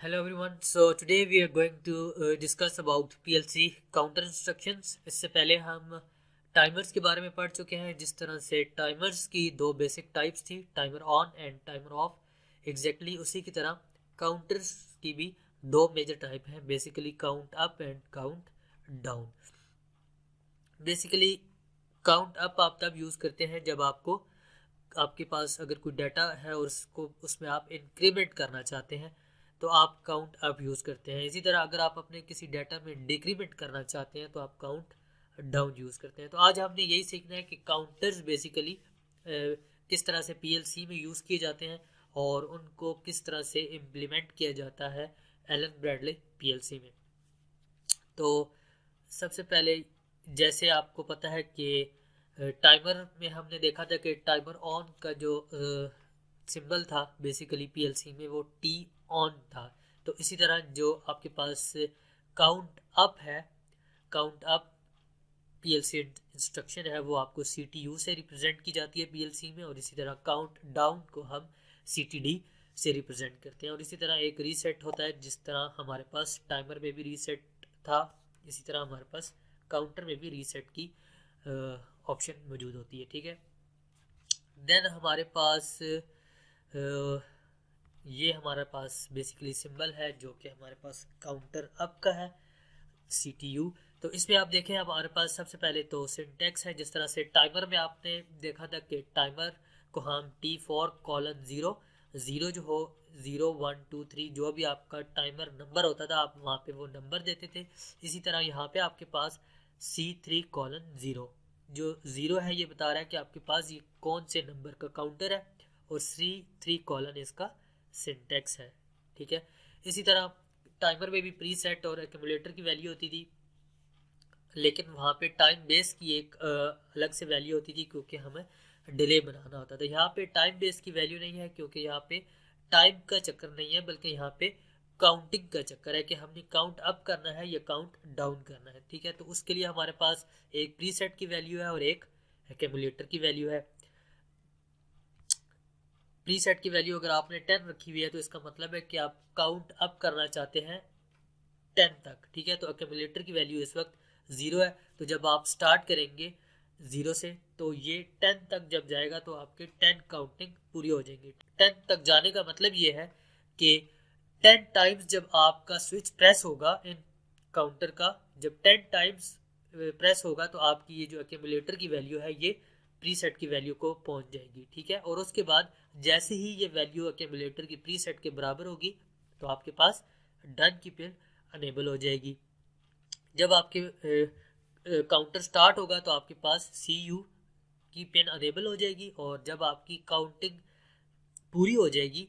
Hello everyone. So today we are going to discuss about PLC counter instructions. इससे पहले हम timers के बारे में पढ़ चुके हैं. जिस तरह से टाइमर्स की दो बेसिक टाइप्स थी, timer on and timer of. Exactly उसी की तरह काउंटर्स की भी दो मेजर टाइप हैं, basically count up and count down. Basically count up आप तब यूज़ करते हैं जब आपके पास अगर कोई डाटा है और उसमें आप इंक्रीमेंट करना चाहते हैं तो आप काउंट अप यूज़ करते हैं. इसी तरह अगर आप अपने किसी डाटा में डिक्रीमेंट करना चाहते हैं तो आप काउंट डाउन यूज़ करते हैं. तो आज हमने यही सीखना है कि काउंटर्स बेसिकली किस तरह से पीएलसी में यूज़ किए जाते हैं और उनको किस तरह से इम्प्लीमेंट किया जाता है एलन ब्रैडली पीएलसी में. तो सबसे पहले जैसे आपको पता है कि टाइमर में हमने देखा था कि टाइमर ऑन का जो सिंबल था बेसिकली पीएलसी में वो टी ऑन था. तो इसी तरह जो आपके पास काउंट अप है, काउंट अप पीएलसी इंस्ट्रक्शन है, वो आपको सीटीयू से रिप्रेजेंट की जाती है पीएलसी में. और इसी तरह काउंट डाउन को हम सीटीडी से रिप्रेजेंट करते हैं. और इसी तरह एक रीसेट होता है, जिस तरह हमारे पास टाइमर में भी रीसेट था, इसी तरह हमारे पास काउंटर में भी रीसेट की ऑप्शन मौजूद होती है. ठीक है. देन हमारे पास ये हमारे पास बेसिकली सिंबल है जो कि हमारे पास काउंटर अप का है, सीटीयू. तो इसमें आप देखें हमारे पास सबसे पहले तो सिंटेक्स है. जिस तरह से टाइमर में आपने देखा था कि टाइमर को हम T4:0 ज़ीरो जो हो 0 1 2 3 जो भी आपका टाइमर नंबर होता था आप वहाँ पे वो नंबर देते थे. इसी तरह यहाँ पे आपके पास C3:0 जो ज़ीरो है ये बता रहा है कि आपके पास ये कौन से नंबर का काउंटर है, और C3: इसका सिंटेक्स है. ठीक है. इसी तरह टाइमर में भी प्री सेट और एक्यूमुलेटर की वैल्यू होती थी, लेकिन वहाँ पे टाइम बेस की एक अलग से वैल्यू होती थी क्योंकि हमें डिले बनाना होता था. यहाँ पे टाइम बेस की वैल्यू नहीं है क्योंकि यहाँ पे टाइम का चक्कर नहीं है, बल्कि यहाँ पे काउंटिंग का चक्कर है कि हमने काउंट अप करना है या काउंट डाउन करना है. ठीक है. तो उसके लिए हमारे पास एक प्री सेट की वैल्यू है और एक एक्यूमुलेटर की वैल्यू है. प्री सेट की वैल्यू अगर आपने 10 रखी हुई है तो इसका मतलब है कि आप काउंट अप करना चाहते हैं 10 तक. ठीक है. तो एक्यूमुलेटर की वैल्यू इस वक्त 0 है. तो जब आप स्टार्ट करेंगे 0 से तो ये 10 तक जब जाएगा तो आपके 10 काउंटिंग पूरी हो जाएंगी. 10 तक जाने का मतलब ये है कि 10 टाइम्स जब आपका स्विच प्रेस होगा इन काउंटर का, जब 10 टाइम्स प्रेस होगा तो आपकी ये जो एक्यूमुलेटर की वैल्यू है ये प्रीसेट की वैल्यू को पहुंच जाएगी. ठीक है. और उसके बाद जैसे ही ये वैल्यू एक्यूमुलेटर की प्रीसेट के बराबर होगी तो आपके पास डन की पिन अनेबल हो जाएगी. जब आपके काउंटर स्टार्ट होगा तो आपके पास CU की पिन अनेबल हो जाएगी, और जब आपकी काउंटिंग पूरी हो जाएगी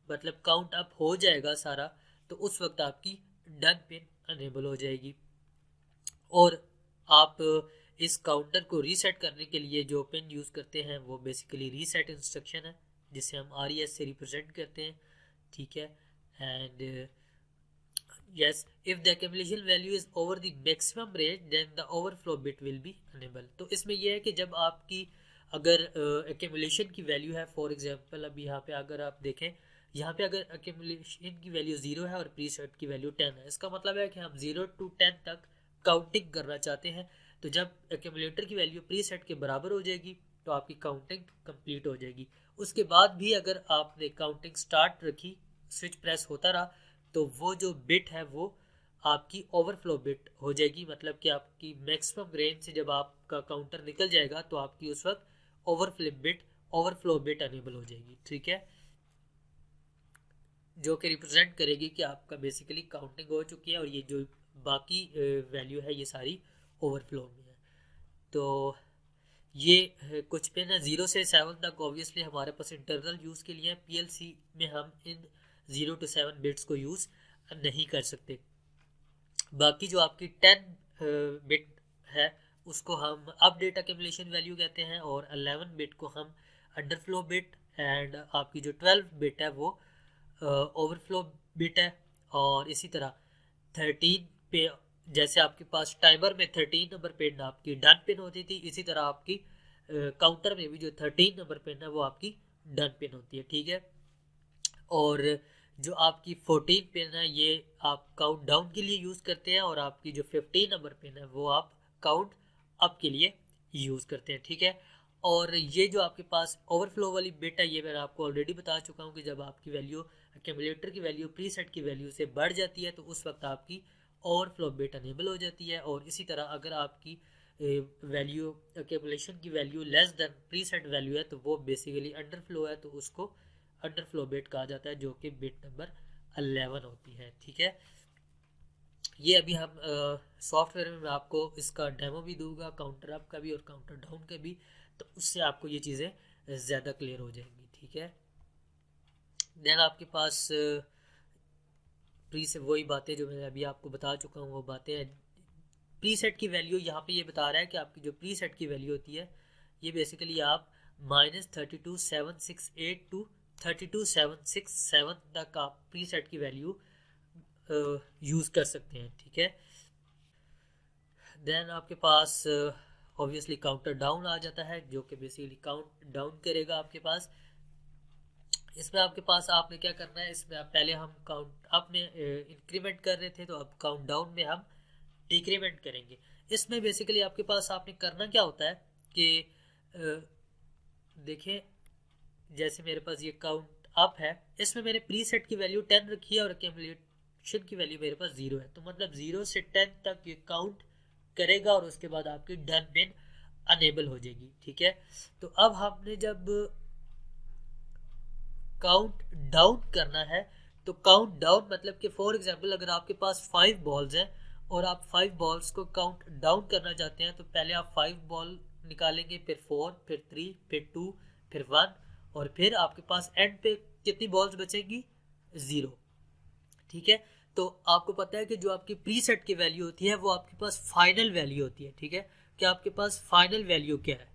मतलब काउंट अप हो जाएगा सारा, तो उस वक्त आपकी डन पिन अनेबल हो जाएगी. और आप इस काउंटर को रीसेट करने के लिए जो पिन यूज़ करते हैं वो बेसिकली रीसेट इंस्ट्रक्शन है, जिसे हम RES से रिप्रेजेंट करते हैं. ठीक है. And yes, if the accumulation value is over the maximum range then the overflow bit will be enabled. तो इसमें यह है कि जब आपकी अगर accumulation की वैल्यू है, फॉर एग्जांपल अभी यहाँ पे अगर आप देखें, यहाँ पे अगर accumulation की वैल्यू 0 है और प्रीसेट की वैल्यू 10 है, इसका मतलब है कि हम 0 to 10 तक काउंटिंग करना चाहते हैं. तो जब एक्यूमुलेटर की वैल्यू प्रीसेट के बराबर हो जाएगी तो आपकी काउंटिंग कंप्लीट हो जाएगी. उसके बाद भी अगर आपने काउंटिंग स्टार्ट रखी, स्विच प्रेस होता रहा, तो वो जो बिट है वो आपकी ओवरफ्लो बिट हो जाएगी. मतलब कि आपकी मैक्सिमम रेंज से जब आपका काउंटर निकल जाएगा तो आपकी उस वक्त ओवरफ्लो बिट अनेबल हो जाएगी. ठीक है. जो कि रिप्रेजेंट करेगी कि आपका बेसिकली काउंटिंग हो चुकी है और ये जो बाकी वैल्यू है ये सारी ओवरफ्लो में है. तो ये कुछ पिन है 0 से 7 तक. ऑब्वियसली हमारे पास इंटरनल यूज़ के लिए पीएलसी में हम इन 0 to 7 बिट्स को यूज़ नहीं कर सकते. बाकी जो आपकी 10 बिट है उसको हम अपडेट एक्यूमुलेशन वैल्यू कहते हैं, और 11 बिट को हम अंडरफ्लो बिट, एंड आपकी जो 12 बिट है वो ओवरफ्लो बिट है. और इसी तरह 13 पे जैसे आपके पास टाइमर में 13 नंबर पिन आपकी डन पिन होती थी, इसी तरह आपकी काउंटर में भी जो 13 नंबर पिन है वो आपकी डन पिन होती है. ठीक है. और जो आपकी 14 पिन है ये आप काउंट डाउन के लिए यूज़ करते हैं, और आपकी जो 15 नंबर पिन है वो आप काउंट अप के लिए यूज़ करते हैं, ठीक है। और ये जो आपके पास ओवरफ्लो वाली बिट है, ये मैंने आपको ऑलरेडी बता चुका हूँ कि जब आपकी वैल्यू एक्यूमुलेटर की वैल्यू प्रीसेट की वैल्यू से बढ़ जाती है तो उस वक्त आपकी ओवरफ्लो बिट अनेबल हो जाती है। और इसी तरह अगर आपकी वैल्यू एक्यूमुलेशन की value less than preset value है तो वो बेसिकली अंडरफ्लो है, तो उसको अंडरफ्लो बिट कहा जाता है, जो कि बिट नंबर 11 होती है, ठीक है। ये अभी हम सॉफ्टवेयर में मैं आपको इसका डेमो भी दूंगा, काउंटर अप का भी और काउंटर डाउन का भी, तो उससे आपको ये चीज़ें ज़्यादा क्लियर हो जाएंगी, ठीक है। देन आपके पास प्री से वही बातें जो मैंने अभी आपको बता चुका हूँ वो बातें हैं। प्री सेट की वैल्यू यहाँ पे ये बता रहा है कि आपकी जो प्री सेट की वैल्यू होती है ये बेसिकली आप -32768 टू 32767 तक आप प्री सेट की वैल्यू यूज़ कर सकते हैं, ठीक है। देन आपके पास ऑब्वियसली काउंटर डाउन आ जाता है, जो कि बेसिकली काउंट डाउन करेगा आपके पास। इसमें आपके पास आपने क्या करना है, इसमें पहले हम काउंट अप में इंक्रीमेंट कर रहे थे, तो अब काउंट डाउन में हम डिक्रीमेंट करेंगे। इसमें बेसिकली आपके पास आपने करना क्या होता है कि देखें, जैसे मेरे पास ये काउंट अप है, इसमें मैंने प्री सेट की वैल्यू 10 रखी है और एक्यूमुलेशन की वैल्यू मेरे पास 0 है, तो मतलब 0 से 10 तक ये काउंट करेगा और उसके बाद आपकी डन पिन अनेबल हो जाएगी, ठीक है। तो अब हमने जब काउंट डाउन करना है, तो काउंट डाउन मतलब कि फॉर एग्जांपल अगर आपके पास 5 बॉल्स हैं और आप 5 बॉल्स को काउंट डाउन करना चाहते हैं, तो पहले आप 5 बॉल निकालेंगे, फिर 4, फिर 3, फिर 2, फिर 1, और फिर आपके पास एंड पे कितनी बॉल्स बचेंगी, 0, ठीक है। तो आपको पता है कि जो आपकी प्रीसेट की वैल्यू होती है वो आपके पास फाइनल वैल्यू होती है, ठीक है, कि आपके पास फाइनल वैल्यू क्या है,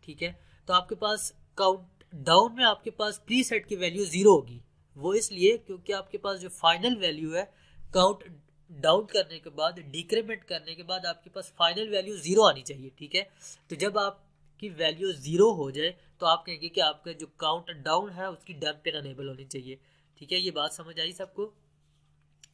ठीक है। तो आपके पास काउंट डाउन में आपके पास प्री सेट की वैल्यू 0 होगी, वो इसलिए क्योंकि आपके पास जो फाइनल वैल्यू है काउंट डाउन करने के बाद, डिक्रीमेंट करने के बाद आपके पास फाइनल वैल्यू 0 आनी चाहिए, ठीक है। तो जब आपकी वैल्यू 0 हो जाए तो आप कहेंगे कि आपका जो काउंट डाउन है उसकी डन पिन अनेबल होनी चाहिए, ठीक है। ये बात समझ आई सबको।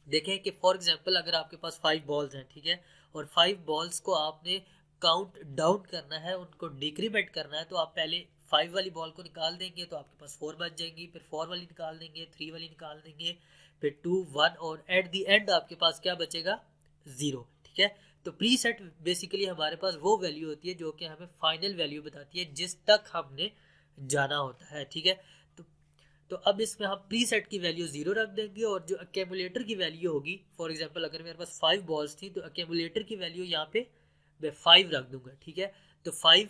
देखें कि फॉर एग्जांपल अगर आपके पास 5 बॉल्स हैं, ठीक है, और 5 बॉल्स को आपने काउंट डाउन करना है, उनको डिक्रीमेंट करना है, तो आप पहले 5 वाली बॉल को निकाल देंगे तो आपके पास 4 बच जाएंगी, फिर 4 वाली निकाल देंगे, 3 वाली निकाल देंगे, फिर 2, 1, और एट द एंड आपके पास क्या बचेगा, 0, ठीक है। तो प्री सेट बेसिकली हमारे पास वो वैल्यू होती है जो कि हमें फाइनल वैल्यू बताती है जिस तक हमने जाना होता है, ठीक है। तो अब इसमें हम प्री सेट की वैल्यू 0 रख देंगे, और जो एक्यूमुलेटर की वैल्यू होगी, फॉर एग्जांपल अगर मेरे पास 5 बॉल्स थी तो एक्यूमुलेटर की वैल्यू यहाँ पे मैं 5 रख दूंगा, ठीक है। तो 5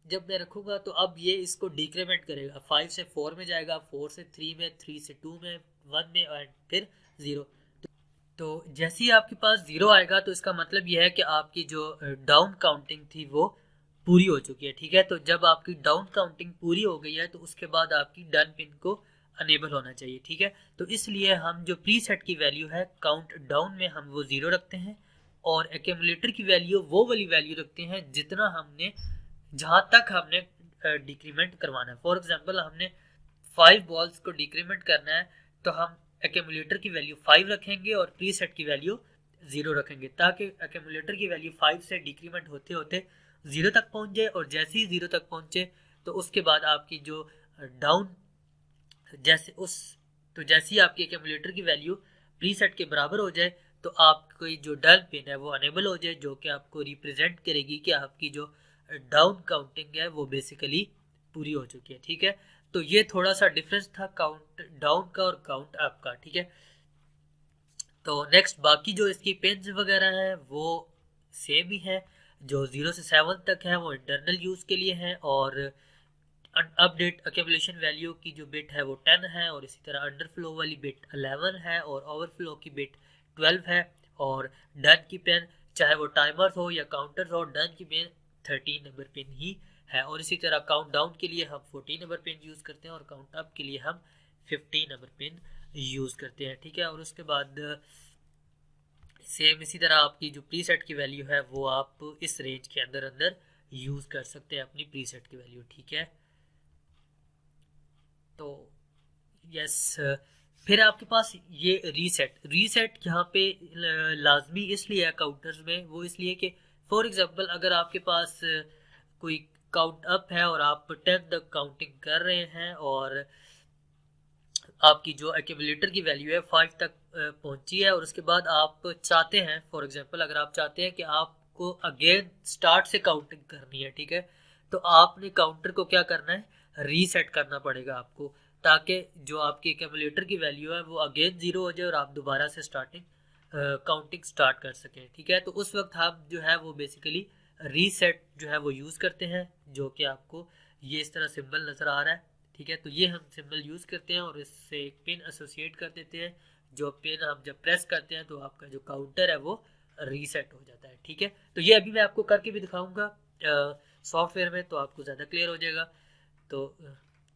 जब मैं रखूंगा तो अब ये इसको डिक्रीमेंट करेगा, 5 से 4 में जाएगा, 4 से 3 में, 3 से 2 में, 1 में, और फिर 0। तो जैसे ही आपके पास 0 आएगा तो इसका मतलब यह है कि आपकी जो डाउन काउंटिंग थी वो पूरी हो चुकी है, ठीक है। तो जब आपकी डाउन काउंटिंग पूरी हो गई है तो उसके बाद आपकी डन पिन को अनेबल होना चाहिए, ठीक है। तो इसलिए हम जो प्री सेट की वैल्यू है काउंट डाउन में हम वो 0 रखते हैं, और एक्यूमुलेटर की वैल्यू वो वाली वैल्यू रखते हैं जितना हमने, जहाँ तक हमने डिक्रीमेंट करवाना है। फॉर एग्जांपल हमने 5 बॉल्स को डिक्रीमेंट करना है, तो हम एक्यूमुलेटर की वैल्यू 5 रखेंगे और प्री सेट की वैल्यू 0 रखेंगे, ताकि एक्यूमुलेटर की वैल्यू 5 से डिक्रीमेंट होते होते 0 तक पहुंच जाए, और जैसे ही 0 तक पहुंचे तो उसके बाद आपकी जो डाउन, जैसे ही आपकी एक्यूमुलेटर की वैल्यू प्री सेट के बराबर हो जाए तो आपकी जो डन पिन है वो अनेबल हो जाए, जो कि आपको रिप्रेजेंट करेगी कि आपकी जो डाउन काउंटिंग है वो बेसिकली पूरी हो चुकी है, ठीक है। तो ये थोड़ा सा डिफरेंस था काउंट डाउन का और काउंट अप का, ठीक है। तो नेक्स्ट बाकी जो इसकी पिन्स वगैरह हैं वो सेम ही है, जो 0 से 7 तक है वो इंटरनल यूज़ के लिए है, और अपडेट एक्यूमुलेशन वैल्यू की जो बिट है वो 10 है, और इसी तरह अंडरफ्लो वाली बिट 11 है, और ओवरफ्लो की बिट 12 है, और डन की पिन चाहे वो टाइमर हो या काउंटर हो, डन की पिन 13 नंबर पिन ही है, और इसी तरह काउंट डाउन के लिए हम 14 नंबर पिन यूज़ करते हैं और काउंट अप के लिए हम 15 नंबर पिन यूज़ करते हैं, ठीक है। और उसके बाद सेम इसी तरह आपकी जो प्री सेट की वैल्यू है वो आप इस रेंज के अंदर अंदर यूज़ कर सकते हैं अपनी प्री सेट की वैल्यू, ठीक है। तो यस, फिर आपके पास ये रीसेट यहाँ पे लाजमी इसलिए है काउंटर्स में, वो इसलिए कि फॉर एग्जांपल अगर आपके पास कोई काउंट अप है और आप 10 तक काउंटिंग कर रहे हैं और आपकी जो एक्यूमुलेटर की वैल्यू है 5 तक पहुंची है, और उसके बाद आप चाहते हैं, फॉर एग्जांपल अगर आप चाहते हैं कि आपको अगेन स्टार्ट से काउंटिंग करनी है, ठीक है, तो आपने काउंटर को क्या करना है, रीसेट करना पड़ेगा आपको, ताकि जो आपकी एक्यूमुलेटर की वैल्यू है वो अगेन 0 हो जाए और आप दोबारा से काउंटिंग स्टार्ट कर सकें, ठीक है। तो उस वक्त हम जो है वो बेसिकली रीसेट जो है वो यूज़ करते हैं, जो कि आपको ये इस तरह सिंबल नज़र आ रहा है, ठीक है। तो ये हम सिंबल यूज़ करते हैं और इससे एक पिन एसोसिएट कर देते हैं, जो पिन हम जब प्रेस करते हैं तो आपका जो काउंटर है वो रीसेट हो जाता है, ठीक है। तो ये अभी मैं आपको करके भी दिखाऊंगा सॉफ्टवेयर में, तो आपको ज़्यादा क्लियर हो जाएगा, तो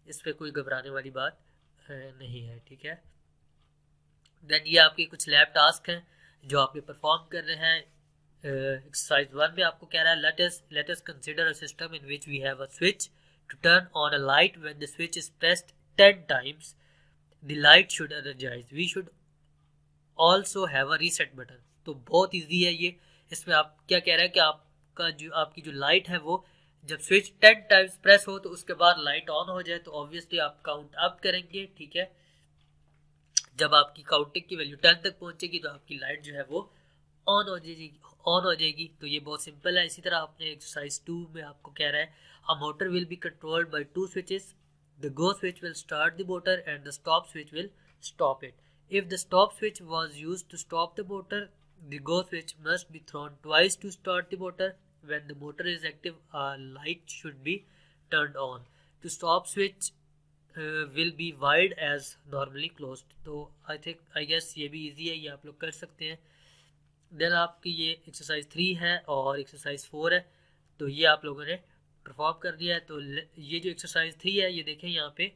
इस पर कोई घबराने वाली बात नहीं है, ठीक है। देन ये आपके कुछ लैब टास्क हैं जो आपके परफॉर्म कर रहे हैं। एक्सरसाइज 1 में आपको कह रहा है let us consider a system in which we have a switch to turn on a light. When the switch is pressed 10 times the light should energize. We should also have a reset button. तो बहुत easy है ये। इसमें आप क्या कह रहे हैं कि आपकी जो लाइट है वो जब स्विच 10 टाइम्स प्रेस हो तो उसके बाद लाइट ऑन हो जाए, तो ऑब्वियसली आप काउंट अप करेंगे, ठीक है। जब आपकी काउंटिंग की वैल्यू 10 तक पहुंचेगी तो आपकी लाइट जो है वो ऑन हो जाएगी। तो ये बहुत सिंपल है। इसी तरह आपने एक्सरसाइज 2 में आपको कह रहा है a motor will be controlled by 2 switches, the go switch will start the motor and the stop switch will stop it. If the stop switch was used to stop the motor, the go switch must be thrown twice to start the motor. When the motor is active a light should be turned on. To stop switch will be wide as normally closed. तो I guess ये भी easy है, ये आप लोग कर सकते हैं। देन आपकी ये एक्सरसाइज 3 है और एक्सरसाइज 4 है, तो ये आप लोगों ने परफॉर्म कर दिया है। तो ये जो एक्सरसाइज 3 है, ये देखें यहाँ पे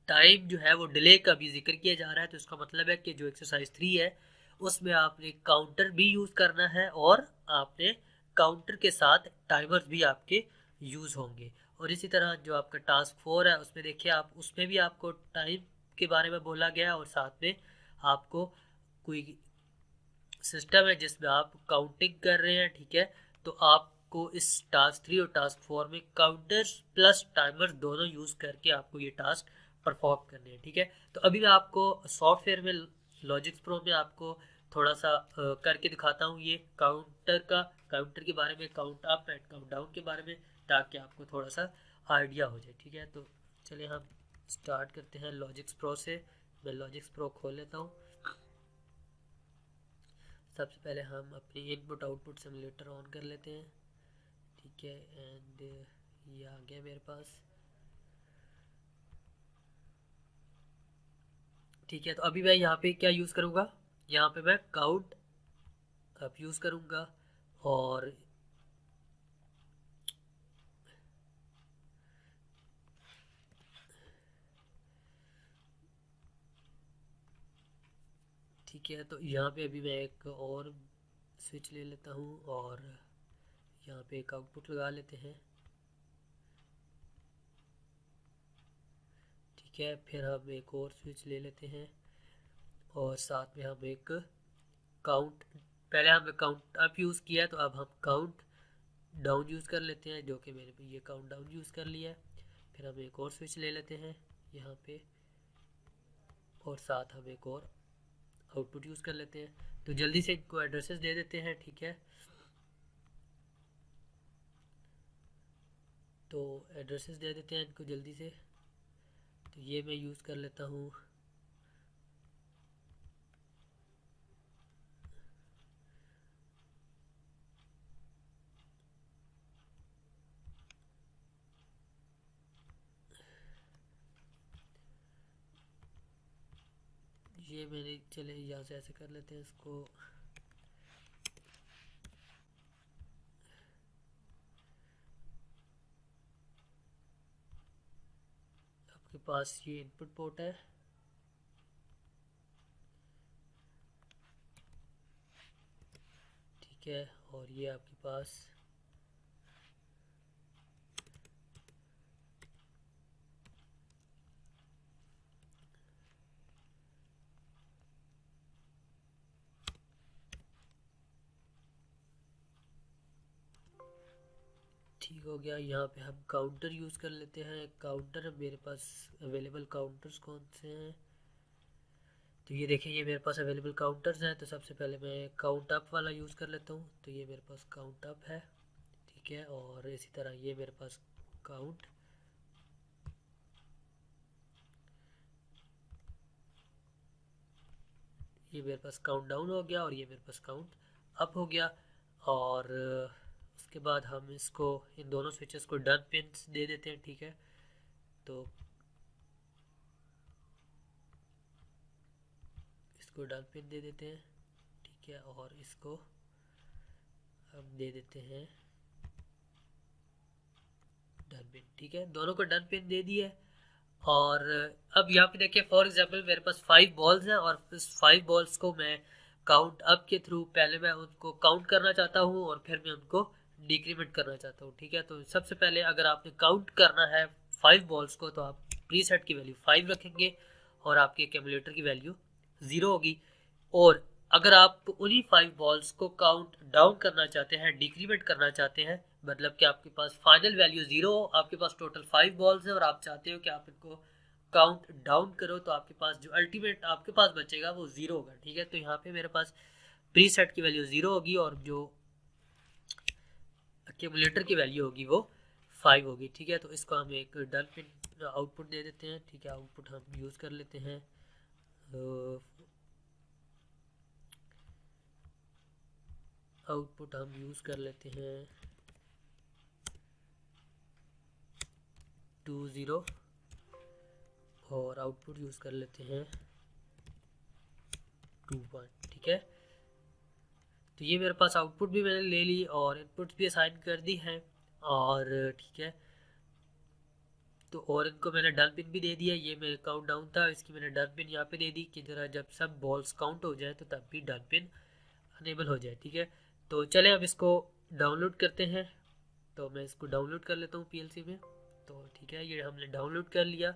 टाइम जो है वो डिले का भी जिक्र किया जा रहा है, तो इसका मतलब है कि जो एक्सरसाइज 3 है उसमें आपने काउंटर भी यूज़ करना है और आपने काउंटर के साथ टाइमर्स भी आपके यूज़ होंगे। और इसी तरह जो आपका टास्क 4 है उसमें देखिए आप उसमें भी आपको टाइम के बारे में बोला गया है और साथ में आपको कोई सिस्टम है जिसमें आप काउंटिंग कर रहे हैं, ठीक है। तो आपको इस टास्क 3 और टास्क 4 में काउंटर्स प्लस टाइमर्स दोनों यूज़ करके आपको ये टास्क परफॉर्म करने हैं, ठीक है। तो अभी मैं आपको सॉफ्टवेयर में लॉजिक्स प्रो में आपको थोड़ा सा करके दिखाता हूँ ये काउंटर के बारे में, count up and count down के बारे में, ताकि आपको थोड़ा सा आइडिया हो जाए, ठीक है। तो चलिए हम स्टार्ट करते हैं लॉजिक्स प्रो से। मैं लॉजिक्स प्रो खोल लेता हूँ। सबसे पहले हम अपनी इनपुट आउटपुट सिमुलेटर ऑन कर लेते हैं, ठीक है। एंड ये आ गया मेरे पास, ठीक है। तो अभी मैं यहाँ पे क्या यूज़ करूँगा, यहाँ पे मैं काउंट अप यूज़ करूँगा और ठीक है। तो यहाँ पे अभी मैं एक और स्विच ले लेता हूँ और यहाँ पे एक आउटपुट लगा लेते हैं, ठीक है। फिर हम एक और स्विच ले लेते हैं और साथ में हम एक पहले हमने काउंट अप यूज़ किया, तो अब हम काउंट डाउन यूज़ कर लेते हैं, जो कि मैंने ये काउंट डाउन यूज़ कर लिया है। फिर हम एक और स्विच ले लेते हैं यहाँ पे और साथ हम एक और आउटपुट यूज़ कर लेते हैं। तो जल्दी से इनको एड्रेसेस दे देते हैं, ठीक है। तो एड्रेसेस दे देते हैं इनको जल्दी से। तो ये मैं यूज़ कर लेता हूँ ये मैंने, चले यहाँ से ऐसे कर लेते हैं इसको। आपके पास ये इनपुट पोर्ट है, ठीक है। और ये आपके पास ठीक हो गया। यहाँ पे हम काउंटर यूज़ कर लेते हैं। काउंटर मेरे पास अवेलेबल काउंटर्स कौन से हैं, तो ये देखिए ये मेरे पास अवेलेबल काउंटर्स हैं। तो सबसे पहले मैं काउंट अप वाला यूज़ कर लेता हूँ। तो ये मेरे पास काउंट अप है, ठीक है। और इसी तरह ये मेरे पास काउंट, ये मेरे पास काउंट डाउन हो गया और ये मेरे पास काउंट अप हो गया। और उसके बाद हम इसको इन दोनों स्विचेस को डन पिन्स दे देते हैं, ठीक है। तो इसको डन पिन दे देते हैं, ठीक है। और इसको हम दे देते हैं डन पिन, ठीक है। दोनों को डन पिन दे दिए। और अब यहाँ पे देखिए फॉर एग्जांपल मेरे पास 5 बॉल्स हैं और इस 5 बॉल्स को मैं काउंट अप के थ्रू पहले मैं उनको काउंट करना चाहता हूँ और फिर मैं उनको डिक्रीमेंट करना चाहता हूँ, ठीक है। तो सबसे पहले अगर आपने काउंट करना है 5 बॉल्स को तो आप प्रीसेट की वैल्यू 5 रखेंगे और आपके कैलकुलेटर की वैल्यू 0 होगी। और अगर आप उन्हीं 5 बॉल्स को काउंट डाउन करना चाहते हैं, डिक्रीमेंट करना चाहते हैं, मतलब कि आपके पास फाइनल वैल्यू 0 हो, आपके पास टोटल 5 बॉल्स है और आप चाहते हो कि आप इनको काउंट डाउन करो, तो आपके पास जो अल्टीमेट आपके पास बचेगा वो 0 होगा, ठीक है। तो यहाँ पे मेरे पास प्रीसेट की वैल्यू 0 होगी और जो एक्यूमुलेटर की वैल्यू होगी वो 5 होगी, ठीक है। तो इसको हम एक डन पिन आउटपुट दे देते हैं, ठीक है। आउटपुट हम यूज़ कर लेते हैं आउटपुट हम यूज़ कर लेते हैं 2 0 और आउटपुट यूज़ कर लेते हैं 2 1, ठीक है। तो ये मेरे पास आउटपुट भी मैंने ले ली और इनपुट भी असाइन कर दी है और ठीक है। तो और इनको मैंने डन पिन भी दे दिया। ये मेरे काउंट डाउन था, इसकी मैंने डन पिन यहाँ पे दे दी कि जरा जब सब बॉल्स काउंट हो जाए तो तब भी डन पिन अनेबल हो जाए, ठीक है। तो चले अब इसको डाउनलोड करते हैं। तो मैं इसको डाउनलोड कर लेता हूँ पीएलसी में। तो ठीक है, ये हमने डाउनलोड कर लिया।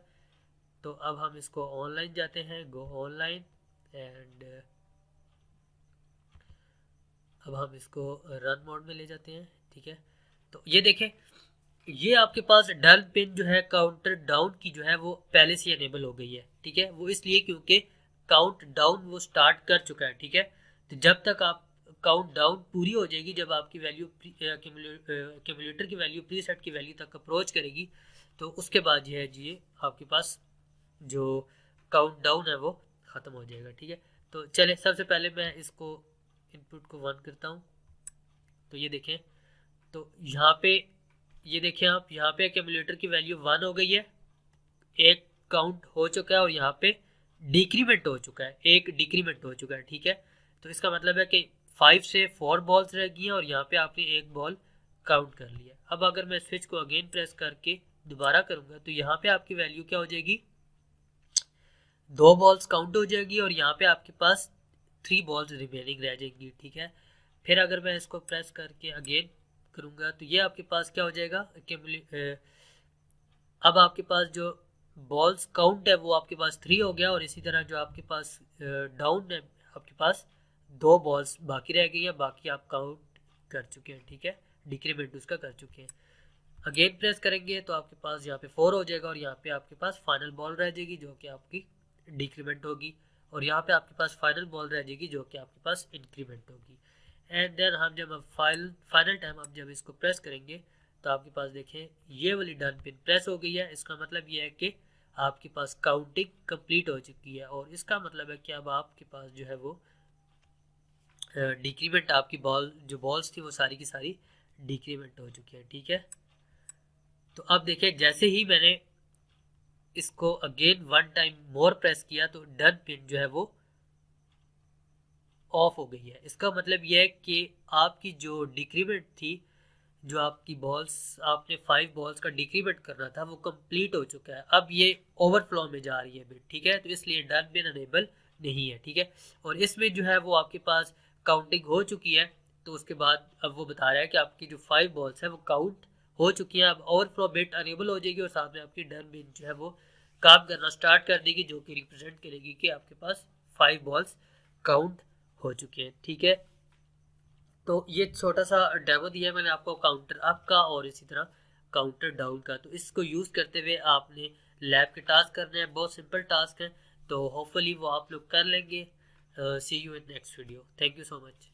तो अब हम इसको ऑनलाइन जाते हैं, गो ऑनलाइन, एंड अब हम इसको रन मोड में ले जाते हैं, ठीक है। तो ये देखें, ये आपके पास डन पिन जो है काउंटर डाउन की जो है वो पहले से अनेबल हो गई है, ठीक है। वो इसलिए क्योंकि काउंट डाउन वो स्टार्ट कर चुका है, ठीक है। तो जब तक आप काउंट डाउन पूरी हो जाएगी, जब आपकी वैल्यू एक्यूमुलेटर की वैल्यू प्रीसेट की वैल्यू तक अप्रोच करेगी, तो उसके बाद ये है जी आपके पास जो काउंट डाउन है वो ख़त्म हो जाएगा, ठीक है। तो चले सबसे पहले मैं इसको इनपुट को 1 करता हूँ। तो ये देखें, तो यहाँ पे ये देखें आप, यहाँ पे एक्यूमुलेटर की वैल्यू 1 हो गई है, एक काउंट हो चुका है और यहाँ पे डिक्रीमेंट हो चुका है, एक डिक्रीमेंट हो चुका है, ठीक है। तो इसका मतलब है कि 5 से 4 बॉल्स रह गई हैं और यहाँ पे आपने एक बॉल काउंट कर लिया। अब अगर मैं स्विच को अगेन प्रेस करके दोबारा करूँगा तो यहाँ पे आपकी वैल्यू क्या हो जाएगी, 2 बॉल्स काउंट हो जाएगी और यहाँ पे आपके पास 3 बॉल्स रिमेनिंग रह जाएंगी, ठीक है। फिर अगर मैं इसको प्रेस करके अगेन करूँगा तो ये आपके पास क्या हो जाएगा, अब आपके पास जो बॉल्स काउंट है वो आपके पास 3 हो गया और इसी तरह जो आपके पास डाउन है, आपके पास 2 बॉल्स बाकी रह गई है, बाकी आप काउंट कर चुके हैं, ठीक है, डिक्रीमेंट उसका कर चुके हैं। अगेन प्रेस करेंगे तो आपके पास यहाँ पे 4 हो जाएगा और यहाँ पे आपके पास फाइनल बॉल रह जाएगी जो कि आपकी डिक्रीमेंट होगी और यहाँ पे आपके पास फाइनल बॉल रह जाएगी जो कि आपके पास इंक्रीमेंट होगी। एंड देन हम जब फाइनल टाइम आप जब इसको प्रेस करेंगे तो आपके पास देखें ये वाली डन पिन प्रेस हो गई है। इसका मतलब ये है कि आपके पास काउंटिंग कंप्लीट हो चुकी है और इसका मतलब है कि अब आपके पास जो है वो डिक्रीमेंट, आपकी जो बॉल्स थी वो सारी की सारी डिक्रीमेंट हो चुकी है, ठीक है। तो अब देखिए जैसे ही मैंने इसको अगेन 1 टाइम मोर प्रेस किया तो डन पिन जो है वो ऑफ हो गई है। इसका मतलब यह है कि आपकी जो डिक्रीमेंट थी, जो आपकी बॉल्स आपने 5 बॉल्स का डिक्रीमेंट करना था वो कंप्लीट हो चुका है। अब ये ओवरफ्लो में जा रही है बिट, ठीक है। तो इसलिए डन पिन अनेबल नहीं है, ठीक है। और इसमें जो है वो आपके पास काउंटिंग हो चुकी है। तो उसके बाद अब वो बता रहा है कि आपकी जो 5 बॉल्स है वो काउंट हो चुकी है। अब ओवरफ्लो बिट अनेबल हो जाएगी और साथ में आपकी डन पिन जो है वो काम करना स्टार्ट कर देगी, जो कि रिप्रेजेंट करेगी कि आपके पास 5 बॉल्स काउंट हो चुके हैं, ठीक है। तो ये छोटा सा डेमो दिया है मैंने आपको काउंटर अप का और इसी तरह काउंटर डाउन का। तो इसको यूज़ करते हुए आपने लैब के टास्क करने हैं, बहुत सिंपल टास्क है, तो होपफुली वो आप लोग कर लेंगे। See you in next video. Thank you so much.